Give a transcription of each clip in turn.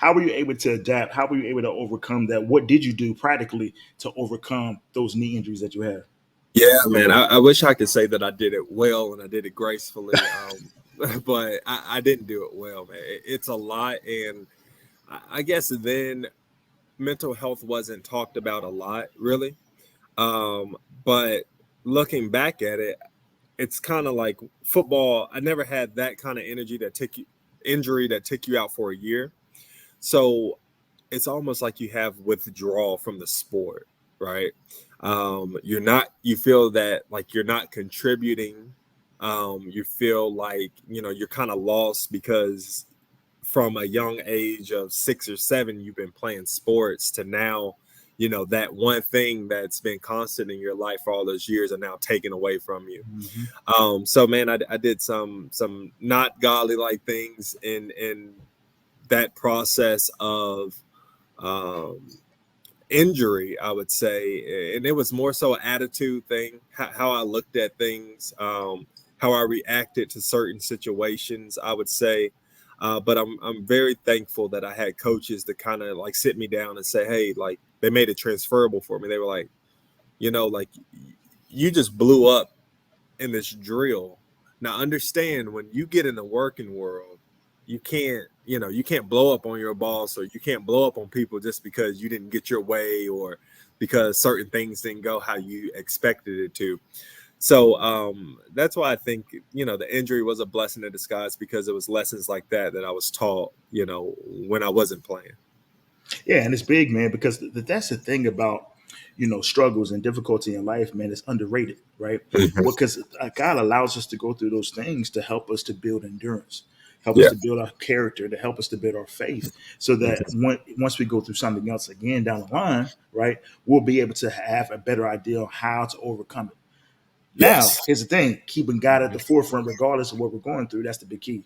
How were you able to adapt? How were you able to overcome that? What did you do practically to overcome those knee injuries that you have? Yeah, man. I wish I could say that I did it well and I did it gracefully, but I didn't do it well, man. It's a lot, and I guess then mental health wasn't talked about a lot, really. Um, but looking back at it, it's kind of like football. I never had that kind of injury that took you out for a year. So it's almost like you have withdrawal from the sport, right? You feel that like you're not contributing. You feel like, you're kind of lost because from a young age of 6 or 7, you've been playing sports to now, that one thing that's been constant in your life for all those years are now taken away from you. Mm-hmm. So man, I did some not godly like things in that process of um, injury, I would say, and it was more so an attitude thing, how I looked at things, how I reacted to certain situations, I would say. But I'm very thankful that I had coaches that kind of like sit me down and say, hey, like they made it transferable for me. They were like, like you just blew up in this drill. Now understand when you get in the working world, you can't blow up on your boss, or you can't blow up on people just because you didn't get your way or because certain things didn't go how you expected it to. So that's why I think, the injury was a blessing in disguise, because it was lessons like that I was taught, when I wasn't playing. Yeah, and it's big, man, because that's the thing about struggles and difficulty in life, man. It's underrated, right? Mhm. Because God allows us to go through those things to help us to build endurance, help us Yeah. to build our character, to help us to build our faith, so that once we go through something else again down the line, right, we'll be able to have a better idea on how to overcome it. Now, Yes. here's the thing: keeping God at the forefront, regardless of what we're going through. That's the big key.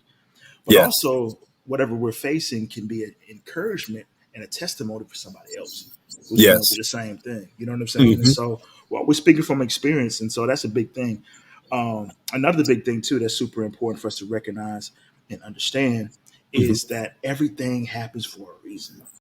But Yes. also, whatever we're facing can be an encouragement and a testimony for somebody else who's going through Yes. the same thing. You know what I'm saying? And Hmm. so, well, we're speaking from experience, and so that's a big thing. Another big thing too that's super important for us to recognize and understand Hmm. is that everything happens for a reason.